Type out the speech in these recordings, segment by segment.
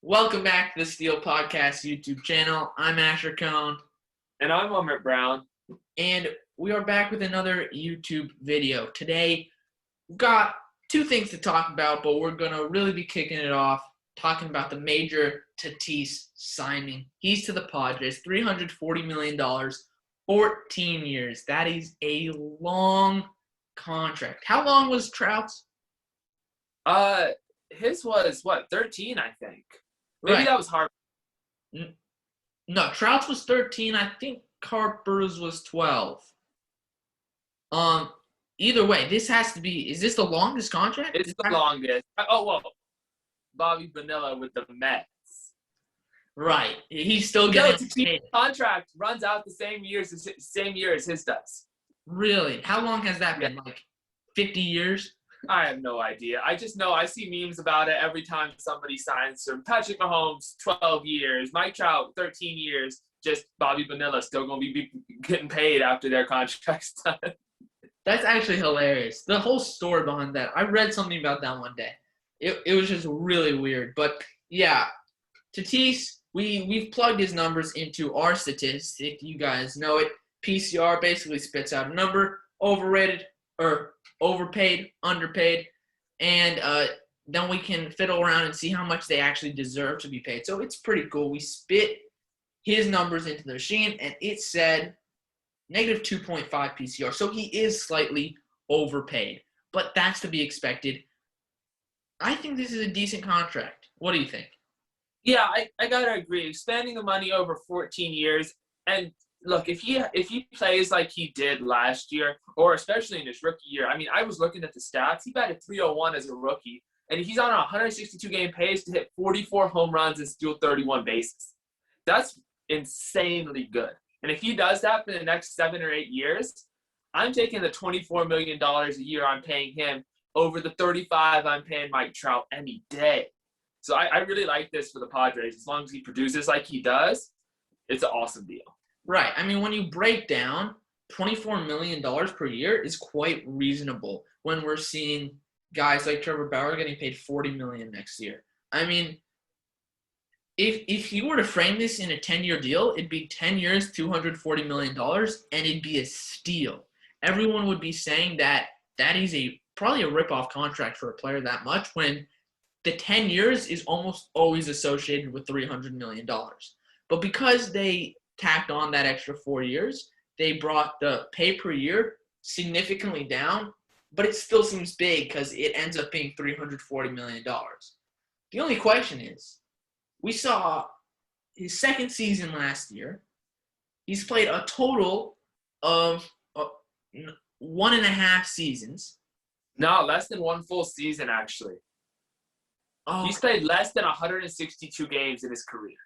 Welcome back to the Steel Podcast YouTube channel. I'm Asher Cohn. And I'm Amrit Brown. And we are back with another YouTube video. Today, we've got two things to talk about, but we're going to really be kicking it off talking about the major Tatis signing. He's to the Padres, $340 million, 14 years. That is a long contract. How long was Trout's? His was, 13, I think. Maybe Right. that was hard. No, Trout's was 13. I think Harper's was 12. Either way, this has to be. Is this the longest contract? It's the longest. Oh, well, Bobby Bonilla with the Mets. Right. He's still getting paid. Contract runs out the same year as his does. Really? How long has that been? Like 50 years? I have no idea. I just know I see memes about it every time somebody signs. So Patrick Mahomes, 12 years. Mike Trout, 13 years. Just Bobby Bonilla still going to be getting paid after their contract's done. That's actually hilarious. The whole story behind that. I read something about that one day. It was just really weird. But, yeah, Tatis, we've plugged his numbers into our statistic. You guys know it. PCR basically spits out a number, overrated or overpaid, underpaid, and then we can fiddle around and see how much they actually deserve to be paid. So it's pretty cool. We spit his numbers into the machine, and it said negative 2.5 PCR. So he is slightly overpaid, but that's to be expected. I think this is a decent contract. What do you think? Yeah, I got to agree. Expanding the money over 14 years, and look, if he plays like he did last year, or especially in his rookie year, I mean, I was looking at the stats. He batted .301 as a rookie, and he's on a 162-game pace to hit 44 home runs and steal 31 bases. That's insanely good. And if he does that for the next 7 or 8 years, I'm taking the $24 million a year I'm paying him over the 35 I'm paying Mike Trout any day. So I really like this for the Padres. As long as he produces like he does, it's an awesome deal. Right. I mean, when you break down, $24 million per year is quite reasonable when we're seeing guys like Trevor Bauer getting paid $40 million next year. I mean, if you were to frame this in a 10-year deal, it'd be 10 years, $240 million, and it'd be a steal. Everyone would be saying that is probably a rip-off contract for a player that much when the 10 years is almost always associated with $300 million. But because they tacked on that extra 4 years, they brought the pay per year significantly down, but it still seems big because it ends up being $340 million. The only question is, we saw his second season last year. He's played a total of 1.5 seasons. No, less than one full season, actually. Oh, He's played less than 162 games in his career.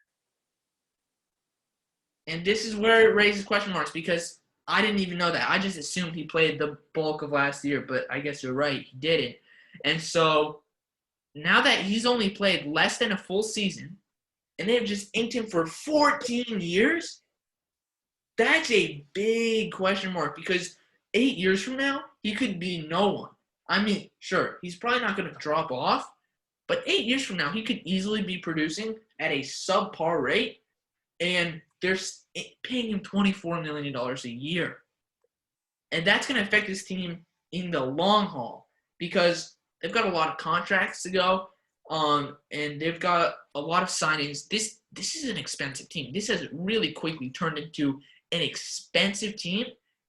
And this is where it raises question marks because I didn't even know that. I just assumed he played the bulk of last year, but I guess you're right. He didn't. And so now that he's only played less than a full season and they've just inked him for 14 years, that's a big question mark because 8 years from now, he could be no one. I mean, sure, he's probably not going to drop off, but 8 years from now, he could easily be producing at a subpar rate, and they're paying him $24 million a year. And that's going to affect this team in the long haul because they've got a lot of contracts to go, and they've got a lot of signings. This is an expensive team. This has really quickly turned into an expensive team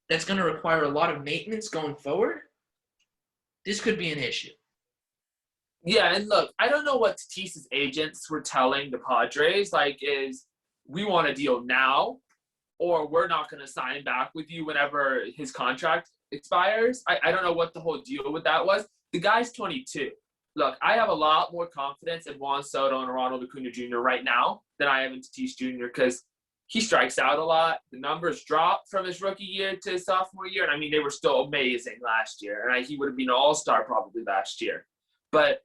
that's going to require a lot of maintenance going forward. This could be an issue. Yeah, and look, I don't know what Tatis's agents were telling the Padres, we want a deal now, or we're not going to sign back with you whenever his contract expires. I don't know what the whole deal with that was. The guy's 22. Look, I have a lot more confidence in Juan Soto and Ronald Acuna Jr. right now than I have in Tatis Jr. because he strikes out a lot. The numbers dropped from his rookie year to his sophomore year, and I mean, they were still amazing last year, and he would have been an all-star probably last year. But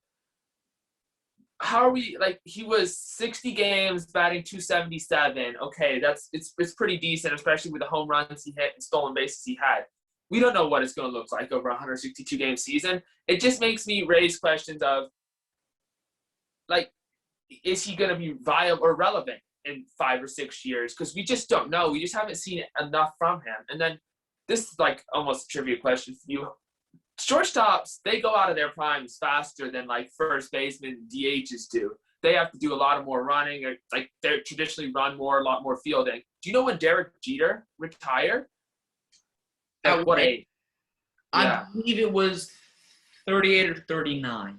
how are we, he was 60 games batting .277. Okay, it's pretty decent, especially with the home runs he hit and stolen bases he had. We don't know what it's going to look like over a 162-game season. It just makes me raise questions of, is he going to be viable or relevant in 5 or 6 years? Because we just don't know. We just haven't seen enough from him. And then this is like almost a trivia question for you. Shortstops, they go out of their primes faster than like first basemen, DHs do. They have to do a lot of more running, or like they traditionally run more, a lot more fielding. Do you know when Derek Jeter retired? At what age? I believe it was 38 or 39.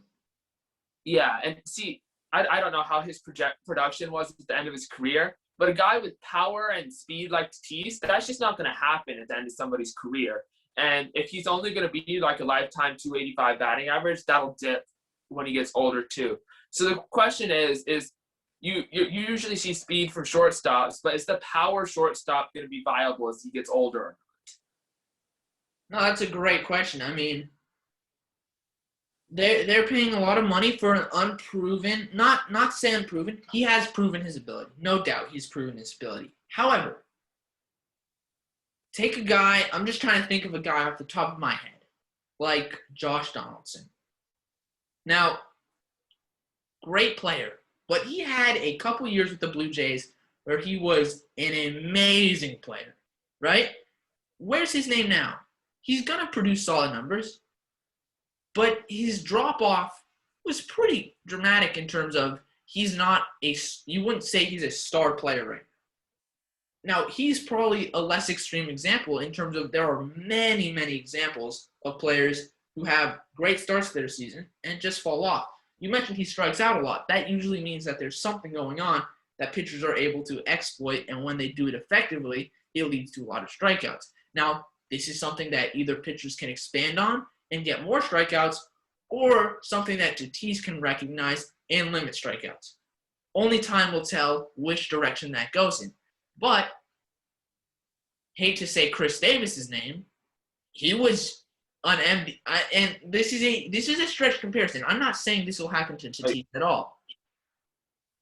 Yeah, and see, I don't know how his production was at the end of his career, but a guy with power and speed like Tatis, that's just not going to happen at the end of somebody's career. And if he's only going to be like a lifetime 285 batting average, that'll dip when he gets older too. So the question is you usually see speed from shortstops, but is the power shortstop going to be viable as he gets older? No, that's a great question. I mean, they're paying a lot of money for an unproven, not say unproven. He has proven his ability. No doubt he's proven his ability. However, take a guy, I'm just trying to think of a guy off the top of my head, like Josh Donaldson. Now, great player, but he had a couple years with the Blue Jays where he was an amazing player, right? Where's his name now? He's going to produce solid numbers, but his drop-off was pretty dramatic in terms of he's not you wouldn't say he's a star player right now. Now, he's probably a less extreme example in terms of there are many, many examples of players who have great starts to their season and just fall off. You mentioned he strikes out a lot. That usually means that there's something going on that pitchers are able to exploit, and when they do it effectively, it leads to a lot of strikeouts. Now, this is something that either pitchers can expand on and get more strikeouts, or something that Tatis can recognize and limit strikeouts. Only time will tell which direction that goes in. But, hate to say Chris Davis's name, he was an MVP, and this is a stretch comparison. I'm not saying this will happen to Tatis at all.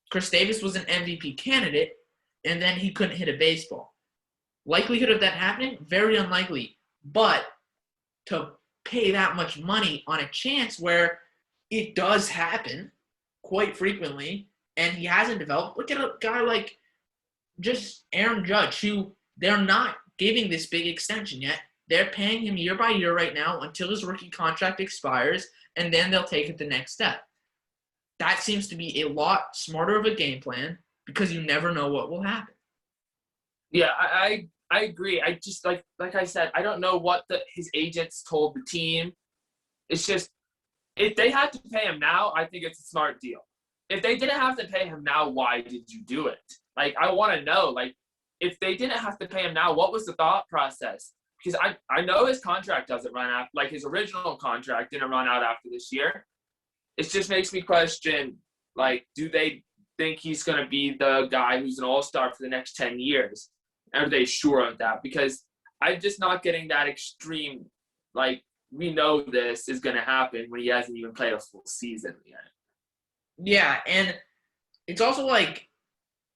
Chris Davis was an MVP candidate, and then he couldn't hit a baseball. Likelihood of that happening? Very unlikely. But to pay that much money on a chance where it does happen quite frequently, and he hasn't developed. Look at a guy like just Aaron Judge, who they're not giving this big extension yet. They're paying him year by year right now until his rookie contract expires, and then they'll take it the next step. That seems to be a lot smarter of a game plan because you never know what will happen. Yeah, I agree. I just like I said, I don't know what his agents told the team. It's just if they had to pay him now, I think it's a smart deal. If they didn't have to pay him now, why did you do it? Like, I want to know. Like, if they didn't have to pay him now, what was the thought process? Because I know his contract doesn't run out. Like, his original contract didn't run out after this year. It just makes me question, like, do they think he's going to be the guy who's an all-star for the next 10 years? Are they sure of that? Because I'm just not getting that extreme, like, we know this is going to happen when he hasn't even played a full season yet. Yeah, and it's also like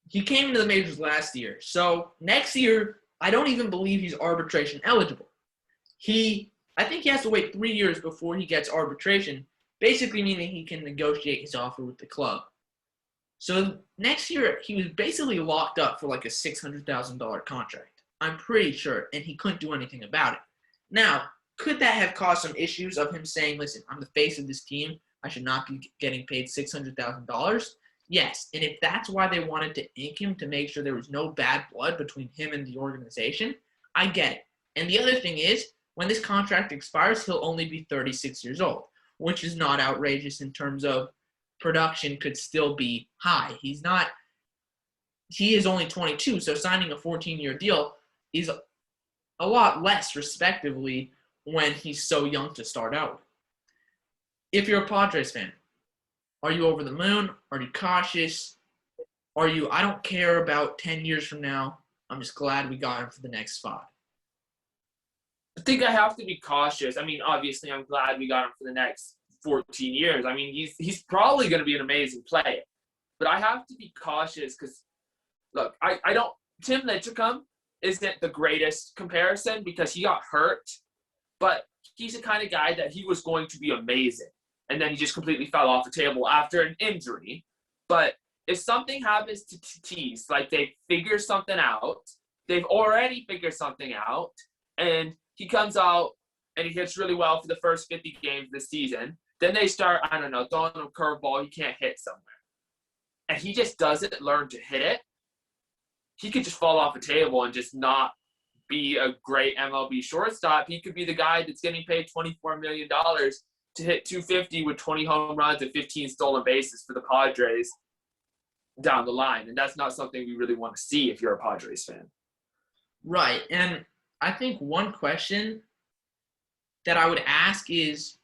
he came into the majors last year. So next year, I don't even believe he's arbitration eligible. I think he has to wait 3 years before he gets arbitration, basically meaning he can negotiate his offer with the club. So next year, he was basically locked up for like a $600,000 contract. I'm pretty sure, and he couldn't do anything about it. Now, could that have caused some issues of him saying, listen, I'm the face of this team. I should not be getting paid $600,000? Yes, and if that's why they wanted to ink him to make sure there was no bad blood between him and the organization, I get it. And the other thing is, when this contract expires, he'll only be 36 years old, which is not outrageous in terms of production could still be high. He is only 22, so signing a 14-year deal is a lot less, respectively, when he's so young to start out with. If you're a Padres fan, are you over the moon? Are you cautious? Are you, I don't care about 10 years from now. I'm just glad we got him for the next spot. I think I have to be cautious. I mean, obviously, I'm glad we got him for the next 14 years. I mean, he's probably going to be an amazing player. But I have to be cautious because, look, I don't – Tim Lincecum isn't the greatest comparison because he got hurt. But he's the kind of guy that he was going to be amazing. And then he just completely fell off the table after an injury. But if something happens to Tatis, like they figure something out, they've already figured something out, and he comes out and he hits really well for the first 50 games of the season, then they start, I don't know, throwing him a curveball he can't hit somewhere. And he just doesn't learn to hit it. He could just fall off a table and just not be a great MLB shortstop. He could be the guy that's getting paid $24 million to hit 250 with 20 home runs and 15 stolen bases for the Padres down the line. And that's not something we really want to see if you're a Padres fan. Right. And I think one question that I would ask is,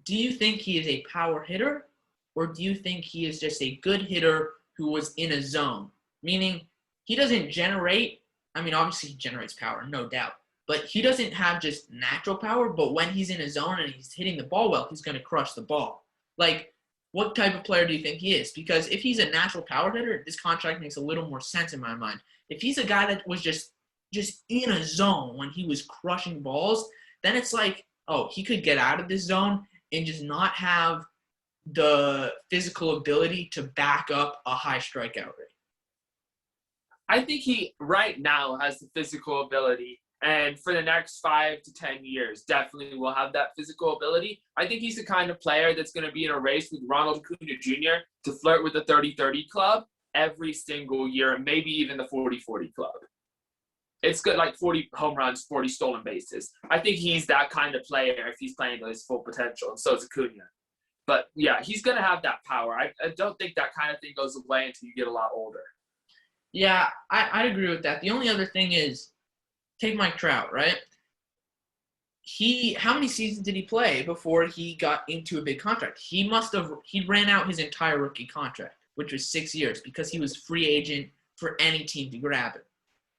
do you think he is a power hitter, or do you think he is just a good hitter who was in a zone? Meaning he doesn't generate, I mean, obviously he generates power, no doubt, but he doesn't have just natural power, but when he's in a zone and he's hitting the ball well, he's going to crush the ball. Like, what type of player do you think he is? Because if he's a natural power hitter, this contract makes a little more sense in my mind. If he's a guy that was just in a zone when he was crushing balls, then it's like, oh, he could get out of this zone and just not have the physical ability to back up a high strikeout rate. I think he right now has the physical ability, and for the next 5 to 10 years, definitely will have that physical ability. I think he's the kind of player that's going to be in a race with Ronald Acuna Jr. to flirt with the 30-30 club every single year, and maybe even the 40-40 club. It's good, like 40 home runs, 40 stolen bases. I think he's that kind of player if he's playing to his full potential, and so is Acuna. But, yeah, he's going to have that power. I don't think that kind of thing goes away until you get a lot older. Yeah, I agree with that. The only other thing is, take Mike Trout, right? How many seasons did he play before he got into a big contract? He ran out his entire rookie contract, which was 6 years, because he was free agent for any team to grab him.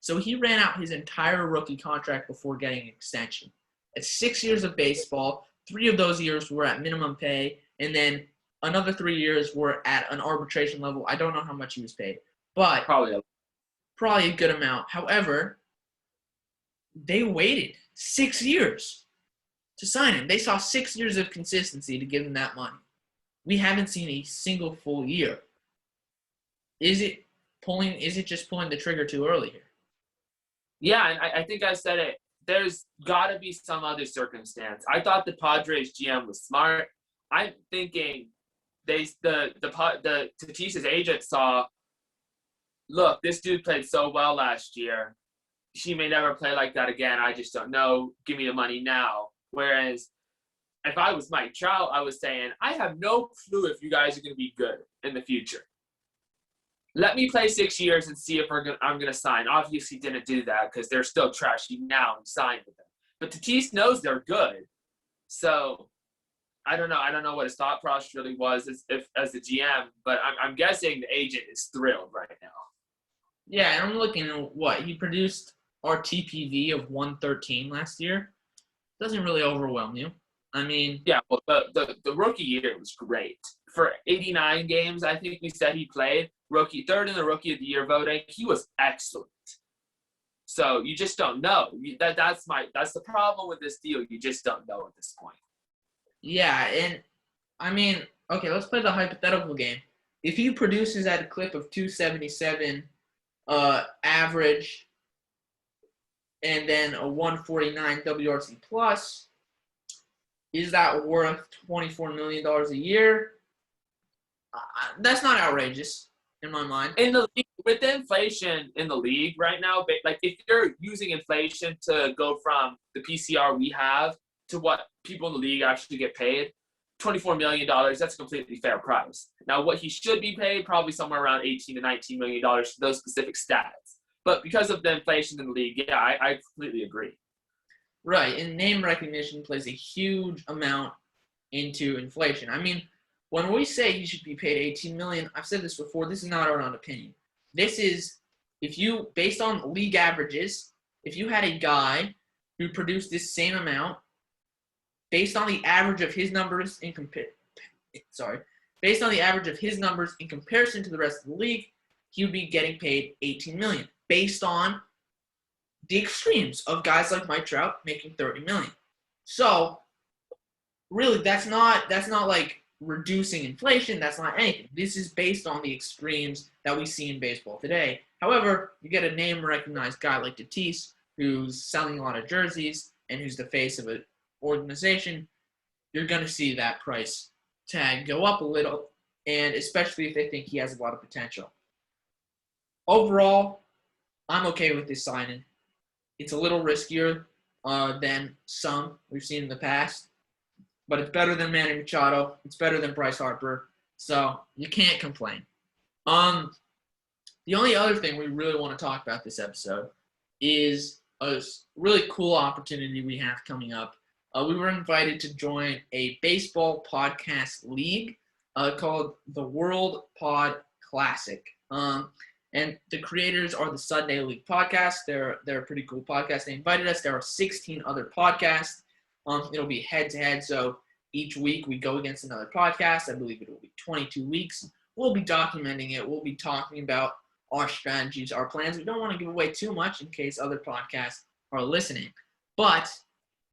So he ran out his entire rookie contract before getting an extension. At 6 years of baseball, 3 of those years were at minimum pay, and then another 3 years were at an arbitration level. I don't know how much he was paid, but probably a good amount. However, they waited 6 years to sign him. They saw 6 years of consistency to give him that money. We haven't seen a single full year. Is it just pulling the trigger too early here? Yeah, and I think I said it. There's got to be some other circumstance. I thought the Padres GM was smart. I'm thinking the Tatis' agent saw, look, this dude played so well last year. She may never play like that again. I just don't know. Give me the money now. Whereas if I was Mike Trout, I was saying, I have no clue if you guys are going to be good in the future. Let me play 6 years and see if I'm going to sign. Obviously didn't do that because they're still trashy now and signed with them. But Tatis knows they're good. So I don't know. I don't know what his thought process really was as the GM, but I'm guessing the agent is thrilled right now. Yeah, and I'm looking at what he produced. Our TPV of 113 last year doesn't really overwhelm you. I mean, yeah, well, the rookie year was great. For 89 games, I think we said he played third in the rookie of the year voting. He was excellent. So you just don't know. That's the problem with this deal. You just don't know at this point. Yeah, and I mean, okay, let's play the hypothetical game. If he produces at a clip of 277 average and then a 149 WRC plus, is that worth $24 million a year? That's not outrageous in my mind. In the league, with the inflation in the league right now, like if you're using inflation to go from the PCR we have to what people in the league actually get paid, $24 million, that's a completely fair price. Now, what he should be paid, probably somewhere around $18 to $19 million for those specific stats. But because of the inflation in the league, yeah, I completely agree. Right, and name recognition plays a huge amount into inflation. I mean, when we say he should be paid $18 million, I've said this before, this is not our own opinion. This is, based on league averages, if you had a guy who produced this same amount, based on the average of his numbers in comparison to the rest of the league, he would be getting paid $18 million, based on the extremes of guys like Mike Trout making $30 million. So, really, that's not like reducing inflation. That's not anything. This is based on the extremes that we see in baseball today. However, you get a name-recognized guy like Tatis, who's selling a lot of jerseys and who's the face of an organization, you're going to see that price tag go up a little, and especially if they think he has a lot of potential. Overall, I'm okay with this signing. It's a little riskier than some we've seen in the past, but it's better than Manny Machado. It's better than Bryce Harper, so you can't complain. The only other thing we really want to talk about this episode is a really cool opportunity we have coming up. We were invited to join a baseball podcast league called the World Pod Classic. And the creators are the Sunday League podcast. They're a pretty cool podcast. They invited us. There are 16 other podcasts. It'll be head-to-head, so each week we go against another podcast. I believe it will be 22 weeks. We'll be documenting it. We'll be talking about our strategies, our plans. We don't want to give away too much in case other podcasts are listening. But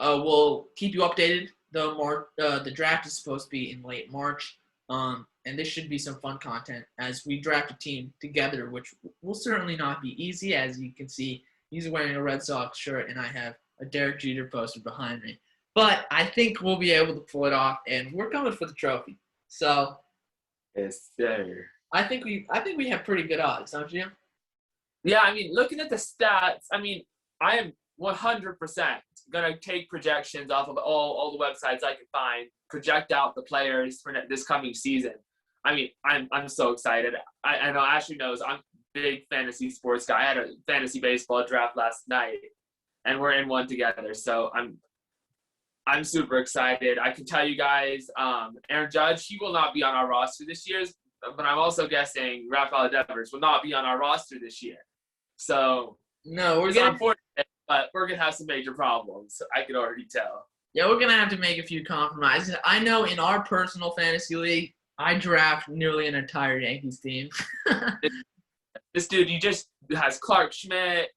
we'll keep you updated. The draft is supposed to be in late March. And this should be some fun content as we draft a team together, which will certainly not be easy. As you can see, he's wearing a Red Sox shirt, and I have a Derek Jeter poster behind me. But I think we'll be able to pull it off, and we're coming for the trophy. So, Yes, sir. I think we have pretty good odds, don't you? Yeah, I mean, looking at the stats, I mean, I am 100% going to take projections off of all the websites I can find, project out the players for this coming season. I mean, I'm so excited. I know Ashley knows I'm a big fantasy sports guy. I had a fantasy baseball draft last night, and we're in one together. So I'm super excited. I can tell you guys, Aaron Judge, he will not be on our roster this year, but I'm also guessing Rafael Devers will not be on our roster this year. So no, it's unfortunate, but we're gonna have some major problems. I can already tell. Yeah, we're gonna have to make a few compromises. I know in our personal fantasy league, I draft nearly an entire Yankees team. This dude, he just has Clark Schmidt.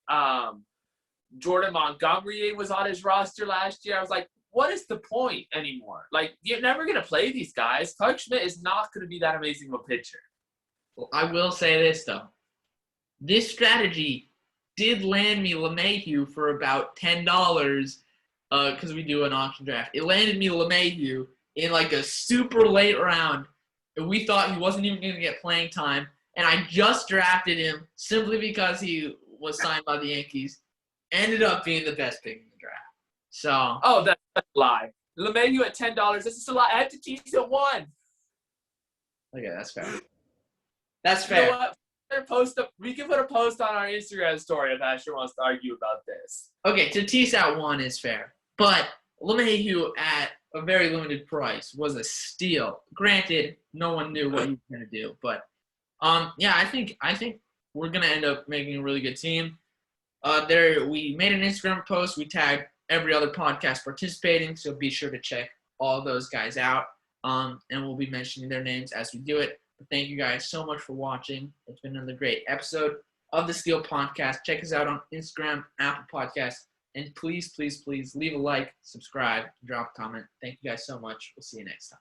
Jordan Montgomery was on his roster last year. I was like, what is the point anymore? Like, you're never going to play these guys. Clark Schmidt is not going to be that amazing of a pitcher. Well, I will say this, though. This strategy did land me LeMahieu for about $10 because we do an auction draft. It landed me LeMahieu in like a super late round. And we thought he wasn't even going to get playing time. And I just drafted him simply because he was signed by the Yankees. Ended up being the best pick in the draft. So. Oh, that's a lie. LeMahieu at $10. This is a lie. I had to tease at 1. Okay, that's fair. That's fair. You know what? We can put a post on our Instagram story if Asher wants to argue about this. Okay, Tatis at 1 is fair. But LeMahieu at a very limited price was a steal. Granted, no one knew what he was going to do. But, yeah, I think we're going to end up making a really good team. We made an Instagram post. We tagged every other podcast participating, so be sure to check all those guys out. And we'll be mentioning their names as we do it. But thank you guys so much for watching. It's been another great episode of the Steel Podcast. Check us out on Instagram, Apple Podcasts, and please, please, please leave a like, subscribe, drop a comment. Thank you guys so much. We'll see you next time.